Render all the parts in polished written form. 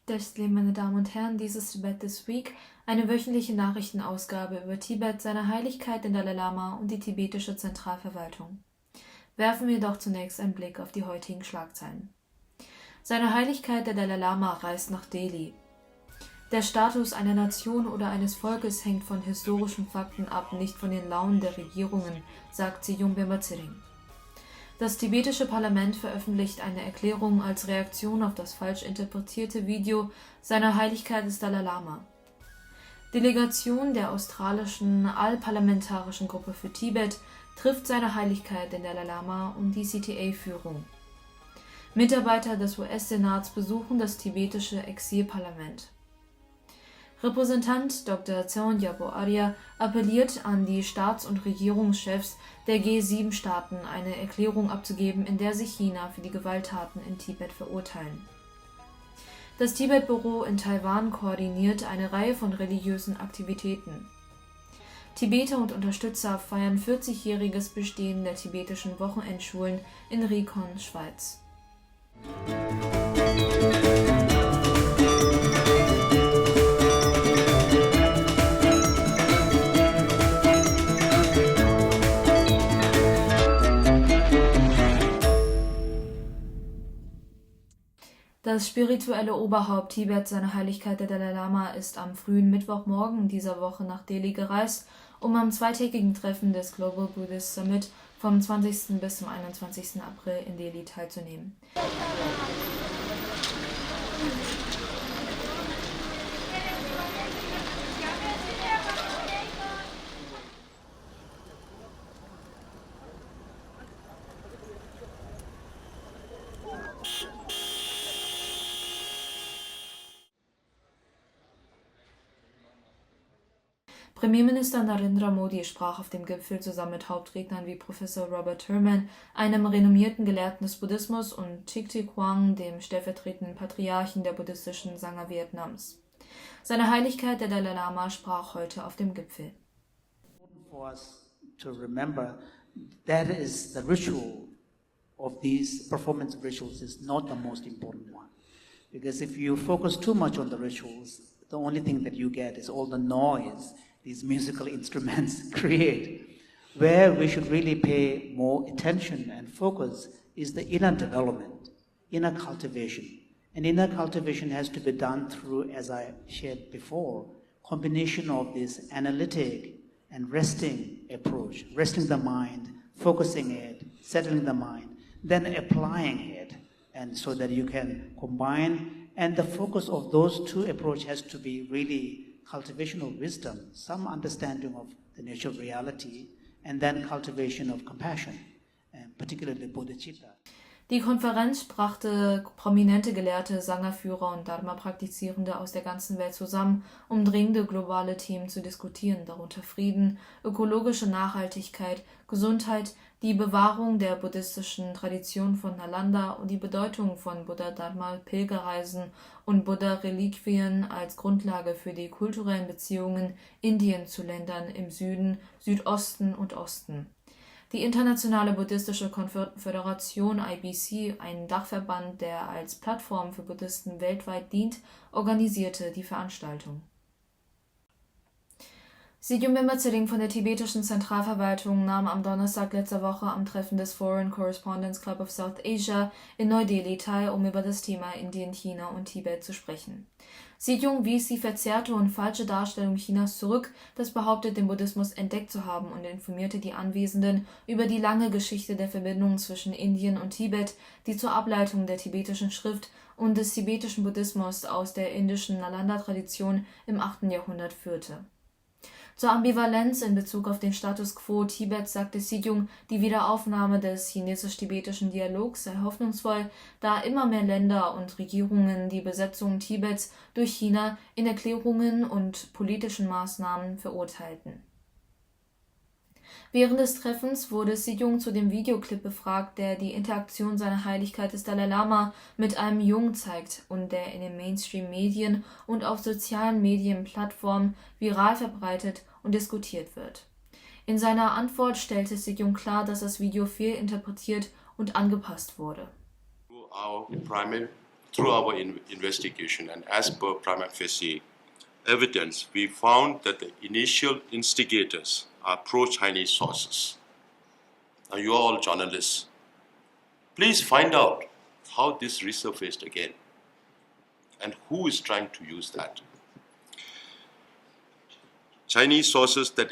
Deshalb, meine Damen und Herren, dies ist Tibet This Week, eine wöchentliche Nachrichtenausgabe über Tibet, seine Heiligkeit, den Dalai Lama und die tibetische Zentralverwaltung. Werfen wir doch zunächst einen Blick auf die heutigen Schlagzeilen. Seine Heiligkeit, der Dalai Lama, reist nach Delhi. Der Status einer Nation oder eines Volkes hängt von historischen Fakten ab, nicht von den Launen der Regierungen, sagt Sejong Bema-Tsering. Das tibetische Parlament veröffentlicht eine Erklärung als Reaktion auf das falsch interpretierte Video Seiner Heiligkeit des Dalai Lama. Delegation der australischen Allparlamentarischen Gruppe für Tibet trifft Seine Heiligkeit den Dalai Lama und die CTA-Führung. Mitarbeiter des US-Senats besuchen das tibetische Exilparlament. Repräsentant Dr. Tseon Yabo Arya appelliert an die Staats- und Regierungschefs der G7-Staaten, eine Erklärung abzugeben, in der sie China für die Gewalttaten in Tibet verurteilen. Das Tibet-Büro in Taiwan koordiniert eine Reihe von religiösen Aktivitäten. Tibeter und Unterstützer feiern 40-jähriges Bestehen der tibetischen Wochenendschulen in Rikon, Schweiz. Das spirituelle Oberhaupt Tibets, Seine Heiligkeit der Dalai Lama, ist am frühen Mittwochmorgen dieser Woche nach Delhi gereist, um am zweitägigen Treffen des Global Buddhist Summit vom 20. bis zum 21. April in Delhi teilzunehmen. Premierminister Narendra Modi sprach auf dem Gipfel zusammen mit Hauptrednern wie Professor Robert Thurman, einem renommierten Gelehrten des Buddhismus, und Thich Thich Quang, dem stellvertretenden Patriarchen der buddhistischen Sangha Vietnams. Seine Heiligkeit der Dalai Lama sprach heute auf dem Gipfel. For us to remember that is the ritual of these performance rituals is not the most important one, because if you focus too much on the rituals, the only thing that you get is all the noise these musical instruments create. Where we should really pay more attention and focus is the inner development, inner cultivation. And inner cultivation has to be done through, as I shared before, combination of this analytic and resting approach, resting the mind, focusing it, settling the mind, then applying it, and so that you can combine. And the focus of those two approaches has to be really cultivation of wisdom, some understanding of the nature of reality, and then cultivation of compassion, and particularly bodhicitta. Die Konferenz brachte prominente Gelehrte, Sangha-Führer und Dharma-Praktizierende aus der ganzen Welt zusammen, um dringende globale Themen zu diskutieren, darunter Frieden, ökologische Nachhaltigkeit, Gesundheit, die Bewahrung der buddhistischen Tradition von Nalanda und die Bedeutung von Buddha-Dharma-Pilgerreisen und Buddha-Reliquien als Grundlage für die kulturellen Beziehungen Indiens zu Ländern im Süden, Südosten und Osten. Die Internationale Buddhistische Konföderation IBC, ein Dachverband, der als Plattform für Buddhisten weltweit dient, organisierte die Veranstaltung. Sejong Bema-Tsering von der tibetischen Zentralverwaltung nahm am Donnerstag letzter Woche am Treffen des Foreign Correspondents Club of South Asia in Neu-Delhi teil, um über das Thema Indien, China und Tibet zu sprechen. Sejong wies die verzerrte und falsche Darstellung Chinas zurück, das behauptet, den Buddhismus entdeckt zu haben, und informierte die Anwesenden über die lange Geschichte der Verbindungen zwischen Indien und Tibet, die zur Ableitung der tibetischen Schrift und des tibetischen Buddhismus aus der indischen Nalanda-Tradition im 8. Jahrhundert führte. Zur Ambivalenz in Bezug auf den Status quo Tibets sagte Sejong, die Wiederaufnahme des chinesisch-tibetischen Dialogs sei hoffnungsvoll, da immer mehr Länder und Regierungen die Besetzung Tibets durch China in Erklärungen und politischen Maßnahmen verurteilten. Während des Treffens wurde Sejong zu dem Videoclip befragt, der die Interaktion Seiner Heiligkeit des Dalai Lama mit einem Jungen zeigt und der in den Mainstream-Medien und auf sozialen Medienplattformen viral verbreitet und diskutiert wird. In seiner Antwort stellte Sejong klar, dass das Video fehlinterpretiert und angepasst wurde. Our primary through our investigation, and as per prima facie evidence, we found that the initial instigators are pro-Chinese sources. Now, you are all journalists. Please find out how this resurfaced again and who is trying to use that. Chinese sources that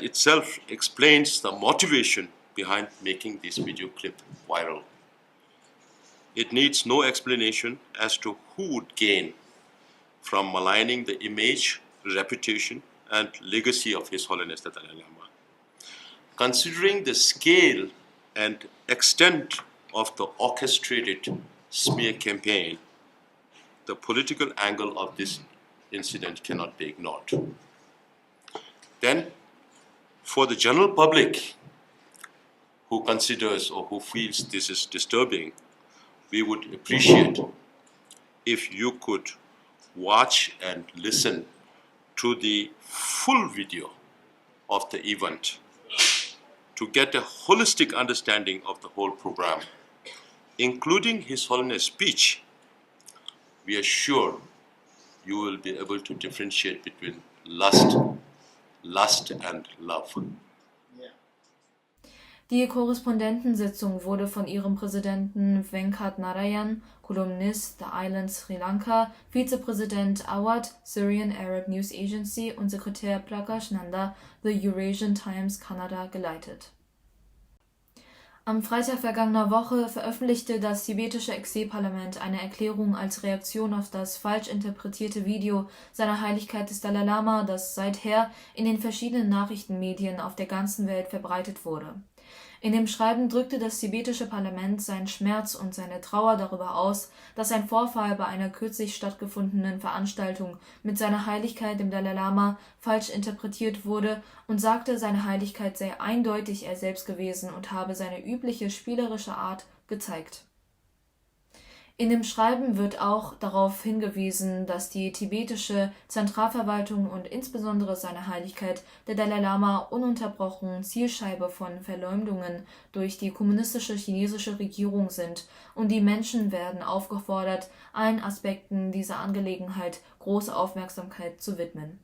itself explains the motivation behind making this video clip viral. It needs no explanation as to who would gain from maligning the image, reputation, and legacy of His Holiness the Dalai Lama. Considering the scale and extent of the orchestrated smear campaign, the political angle of this incident cannot be ignored. Then, for the general public who considers or who feels this is disturbing, we would appreciate if you could watch and listen to the full video of the event to get a holistic understanding of the whole program, including His Holiness' speech. We are sure you will be able to differentiate between lust and love. Die Korrespondentensitzung wurde von ihrem Präsidenten Venkat Narayan, Kolumnist The Island Sri Lanka, Vizepräsident Awad, Syrian Arab News Agency und Sekretär Prakash Nanda, The Eurasian Times Canada, geleitet. Am Freitag vergangener Woche veröffentlichte das tibetische Exilparlament eine Erklärung als Reaktion auf das falsch interpretierte Video seiner Heiligkeit des Dalai Lama, das seither in den verschiedenen Nachrichtenmedien auf der ganzen Welt verbreitet wurde. In dem Schreiben drückte das tibetische Parlament seinen Schmerz und seine Trauer darüber aus, dass ein Vorfall bei einer kürzlich stattgefundenen Veranstaltung mit seiner Heiligkeit dem Dalai Lama falsch interpretiert wurde und sagte, seine Heiligkeit sei eindeutig er selbst gewesen und habe seine übliche spielerische Art gezeigt. In dem Schreiben wird auch darauf hingewiesen, dass die tibetische Zentralverwaltung und insbesondere seine Heiligkeit der Dalai Lama ununterbrochen Zielscheibe von Verleumdungen durch die kommunistische chinesische Regierung sind und die Menschen werden aufgefordert, allen Aspekten dieser Angelegenheit große Aufmerksamkeit zu widmen.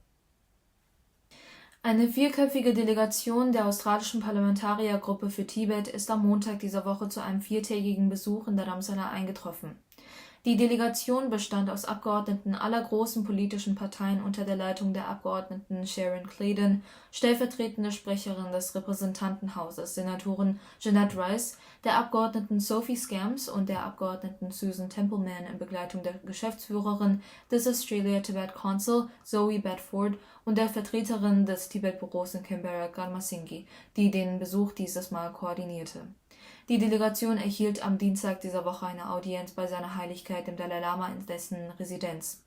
Eine vierköpfige Delegation der australischen Parlamentariergruppe für Tibet ist am Montag dieser Woche zu einem 4-tägigen Besuch in Dharamsala eingetroffen. Die Delegation bestand aus Abgeordneten aller großen politischen Parteien unter der Leitung der Abgeordneten Sharon Claydon, stellvertretende Sprecherin des Repräsentantenhauses, Senatorin Jeanette Rice, der Abgeordneten Sophie Scams und der Abgeordneten Susan Templeman in Begleitung der Geschäftsführerin des Australia Tibet Council, Zoe Bedford, und der Vertreterin des Tibet-Büros in Canberra, Garma Singhi, die den Besuch dieses Mal koordinierte. Die Delegation erhielt am Dienstag dieser Woche eine Audienz bei seiner Heiligkeit dem Dalai Lama in dessen Residenz.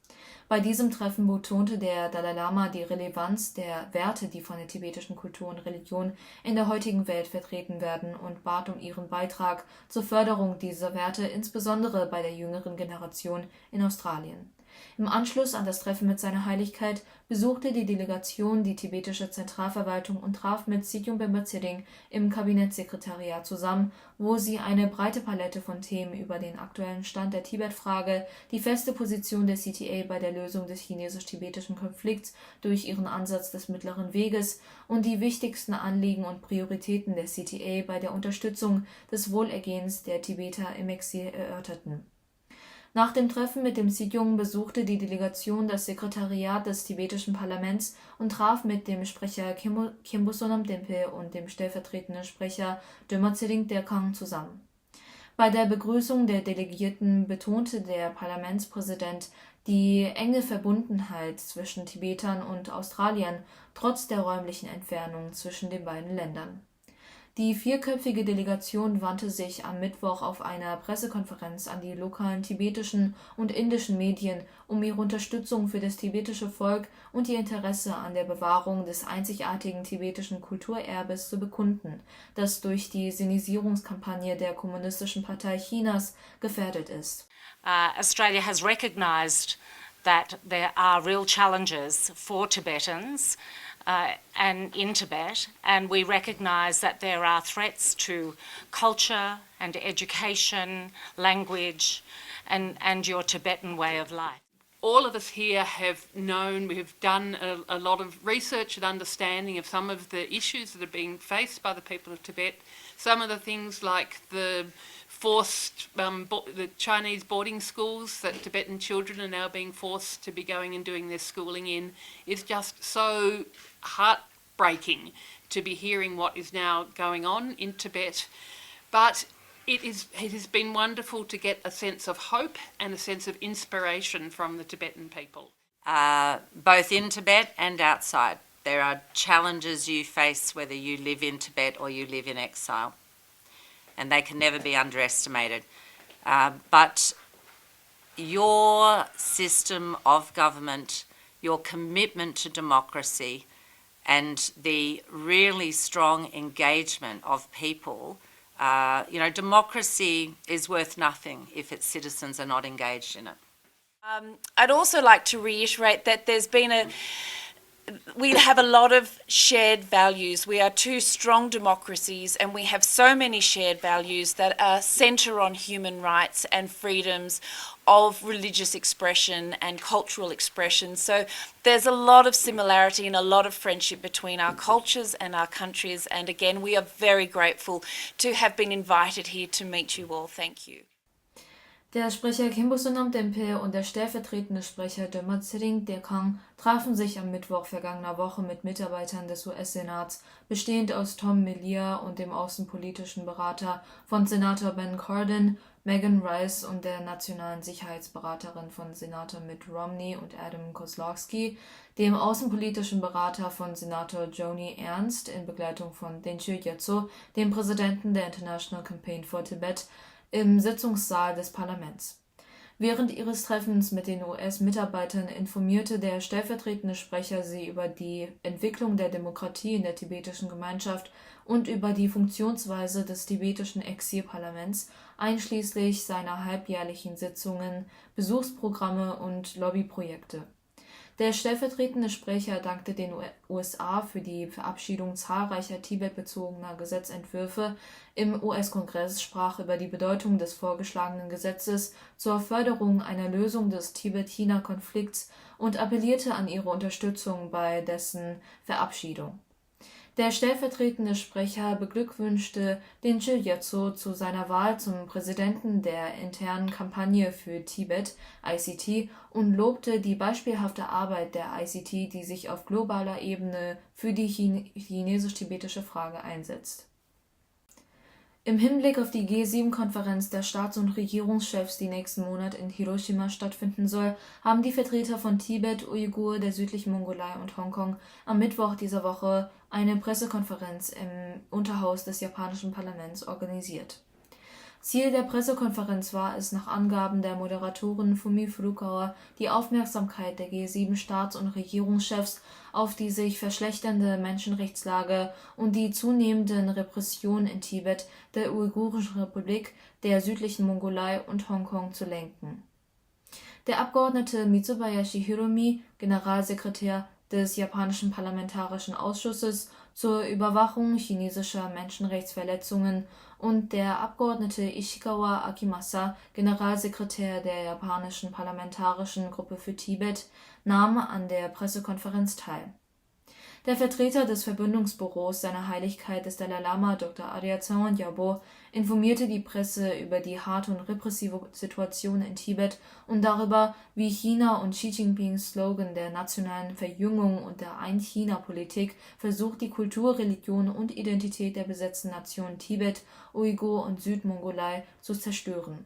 Bei diesem Treffen betonte der Dalai Lama die Relevanz der Werte, die von der tibetischen Kultur und Religion in der heutigen Welt vertreten werden, und bat um ihren Beitrag zur Förderung dieser Werte, insbesondere bei der jüngeren Generation in Australien. Im Anschluss an das Treffen mit seiner Heiligkeit besuchte die Delegation die tibetische Zentralverwaltung und traf mit Sigyong Bemba Tsering im Kabinettssekretariat zusammen, wo sie eine breite Palette von Themen über den aktuellen Stand der Tibet-Frage, die feste Position der CTA bei der Lösung des chinesisch-tibetischen Konflikts durch ihren Ansatz des mittleren Weges und die wichtigsten Anliegen und Prioritäten der CTA bei der Unterstützung des Wohlergehens der Tibeter im Exil erörterten. Nach dem Treffen mit dem Sigyong besuchte die Delegation das Sekretariat des tibetischen Parlaments und traf mit dem Sprecher Khenpo Sonam Denpe und dem stellvertretenden Sprecher Döma Tsering Derkang zusammen. Bei der Begrüßung der Delegierten betonte der Parlamentspräsident die enge Verbundenheit zwischen Tibetern und Australiern trotz der räumlichen Entfernung zwischen den beiden Ländern. Die vierköpfige Delegation wandte sich am Mittwoch auf einer Pressekonferenz an die lokalen tibetischen und indischen Medien, um ihre Unterstützung für das tibetische Volk und ihr Interesse an der Bewahrung des einzigartigen tibetischen Kulturerbes zu bekunden, das durch die Sinisierungskampagne der Kommunistischen Partei Chinas gefährdet ist. Australia has recognized that there are real challenges for Tibetans and in Tibet, and we recognise that there are threats to culture and education, language, and your Tibetan way of life. All of us here have known, we've done a lot of research and understanding of some of the issues that are being faced by the people of Tibet. Some of the things like the forced, the Chinese boarding schools that Tibetan children are now being forced to be going and doing their schooling in is just so heartbreaking to be hearing what is now going on in Tibet. But it has been wonderful to get a sense of hope and a sense of inspiration from the Tibetan people. Both in Tibet and outside. There are challenges you face whether you live in Tibet or you live in exile, and they can never be underestimated. But your system of government, your commitment to democracy, and the really strong engagement of people. Democracy is worth nothing if its citizens are not engaged in it. I'd also like to reiterate that we have a lot of shared values. We are two strong democracies, and we have so many shared values that centre on human rights and freedoms of religious expression and cultural expression. So there's a lot of similarity and a lot of friendship between our cultures and our countries. And again, we are very grateful to have been invited here to meet you all. Thank you. Der Sprecher Khenpo Sonam Denpe und der stellvertretende Sprecher Dharma Tsering Dekang trafen sich am Mittwoch vergangener Woche mit Mitarbeitern des US-Senats, bestehend aus Tom Melia und dem außenpolitischen Berater von Senator Ben Cardin, Megan Rice und der nationalen Sicherheitsberaterin von Senator Mitt Romney und Adam Kozlowski, dem außenpolitischen Berater von Senator Joni Ernst in Begleitung von Dengche Gyatso, dem Präsidenten der International Campaign for Tibet, im Sitzungssaal des Parlaments. Während ihres Treffens mit den US-Mitarbeitern informierte der stellvertretende Sprecher sie über die Entwicklung der Demokratie in der tibetischen Gemeinschaft und über die Funktionsweise des tibetischen Exilparlaments, einschließlich seiner halbjährlichen Sitzungen, Besuchsprogramme und Lobbyprojekte. Der stellvertretende Sprecher dankte den USA für die Verabschiedung zahlreicher tibetbezogener Gesetzentwürfe im US-Kongress, sprach über die Bedeutung des vorgeschlagenen Gesetzes zur Förderung einer Lösung des Tibet-China-Konflikts und appellierte an ihre Unterstützung bei dessen Verabschiedung. Der stellvertretende Sprecher beglückwünschte Dengche Gyatso zu seiner Wahl zum Präsidenten der internen Kampagne für Tibet, ICT, und lobte die beispielhafte Arbeit der ICT, die sich auf globaler Ebene für die chinesisch-tibetische Frage einsetzt. Im Hinblick auf die G7-Konferenz der Staats- und Regierungschefs, die nächsten Monat in Hiroshima stattfinden soll, haben die Vertreter von Tibet, Uighur, der südlichen Mongolei und Hongkong am Mittwoch dieser Woche eine Pressekonferenz im Unterhaus des japanischen Parlaments organisiert. Ziel der Pressekonferenz war es, nach Angaben der Moderatorin Fumi Furukawa, die Aufmerksamkeit der G7-Staats- und Regierungschefs auf die sich verschlechternde Menschenrechtslage und die zunehmenden Repressionen in Tibet, der Uigurischen Republik, der südlichen Mongolei und Hongkong zu lenken. Der Abgeordnete Mitsubayashi Hiromi, Generalsekretär des japanischen Parlamentarischen Ausschusses zur Überwachung chinesischer Menschenrechtsverletzungen, und der Abgeordnete Ishikawa Akimasa, Generalsekretär der japanischen Parlamentarischen Gruppe für Tibet, nahm an der Pressekonferenz teil. Der Vertreter des Verbündungsbüros seiner Heiligkeit des Dalai Lama, Dr. Arya Tsaon Gyalpo, informierte die Presse über die harte und repressive Situation in Tibet und darüber, wie China und Xi Jinpings Slogan der nationalen Verjüngung und der Ein-China-Politik versucht, die Kultur, Religion und Identität der besetzten Nationen Tibet, Uighur und Südmongolei zu zerstören.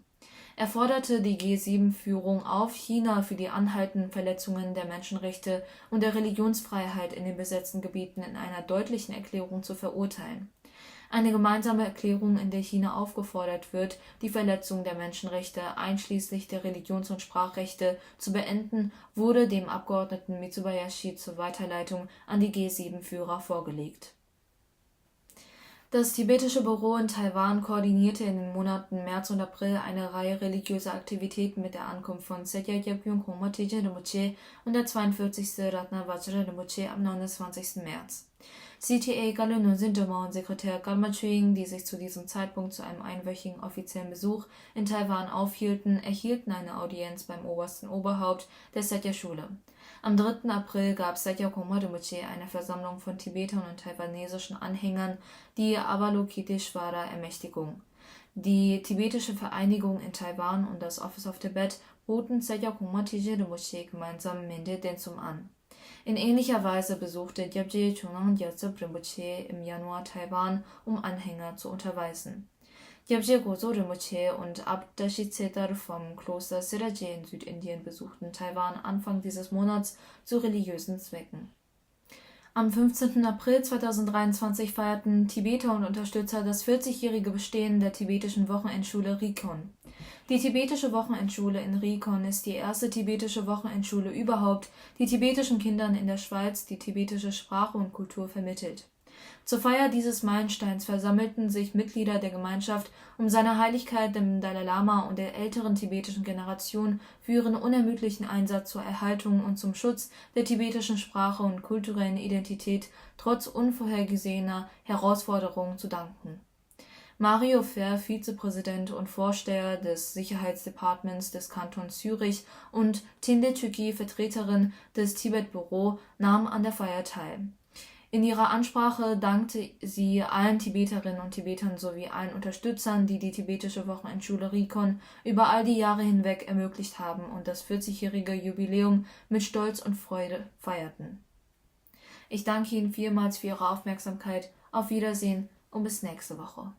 Er forderte die G7-Führung auf, China für die anhaltenden Verletzungen der Menschenrechte und der Religionsfreiheit in den besetzten Gebieten in einer deutlichen Erklärung zu verurteilen. Eine gemeinsame Erklärung, in der China aufgefordert wird, die Verletzung der Menschenrechte einschließlich der Religions- und Sprachrechte zu beenden, wurde dem Abgeordneten Mitsubayashi zur Weiterleitung an die G7-Führer vorgelegt. Das tibetische Büro in Taiwan koordinierte in den Monaten März und April eine Reihe religiöser Aktivitäten mit der Ankunft von Sedya Gyalpyung Khongma Teje Rinpoche und der 42. Ratna Vajra Rinpoche am 29. März. CTA Galunun Sindoma und Sekretär Galma Chuing, die sich zu diesem Zeitpunkt zu einem einwöchigen offiziellen Besuch in Taiwan aufhielten, erhielten eine Audienz beim obersten Oberhaupt der Satya-Schule. Am 3. April gab Satya Khongma Rinpoche eine Versammlung von Tibetern und taiwanesischen Anhängern die Avalokiteshvara-Ermächtigung. Die tibetische Vereinigung in Taiwan und das Office of Tibet boten Satya Khongma Teje Rinpoche gemeinsam Mende Densum an. In ähnlicher Weise besuchte Gyabje Chunang Gyaltsab Rinpoche im Januar Taiwan, um Anhänger zu unterweisen. Gyabje Gozo Rinpoche und Abt Dashizetar vom Kloster Siraje in Südindien besuchten Taiwan Anfang dieses Monats zu religiösen Zwecken. Am 15. April 2023 feierten Tibeter und Unterstützer das 40-jährige Bestehen der tibetischen Wochenendschule Rikon. Die tibetische Wochenendschule in Rikon ist die erste tibetische Wochenendschule überhaupt, die tibetischen Kindern in der Schweiz die tibetische Sprache und Kultur vermittelt. Zur Feier dieses Meilensteins versammelten sich Mitglieder der Gemeinschaft, um seiner Heiligkeit dem Dalai Lama und der älteren tibetischen Generation für ihren unermüdlichen Einsatz zur Erhaltung und zum Schutz der tibetischen Sprache und kulturellen Identität trotz unvorhergesehener Herausforderungen zu danken. Mario Fehr, Vizepräsident und Vorsteher des Sicherheitsdepartements des Kantons Zürich, und Tinde Tschüki, Vertreterin des Tibet-Büro, nahmen an der Feier teil. In ihrer Ansprache dankte sie allen Tibeterinnen und Tibetern sowie allen Unterstützern, die die tibetische Wochenendschule Rikon über all die Jahre hinweg ermöglicht haben und das 40-jährige Jubiläum mit Stolz und Freude feierten. Ich danke Ihnen vielmals für Ihre Aufmerksamkeit. Auf Wiedersehen und bis nächste Woche.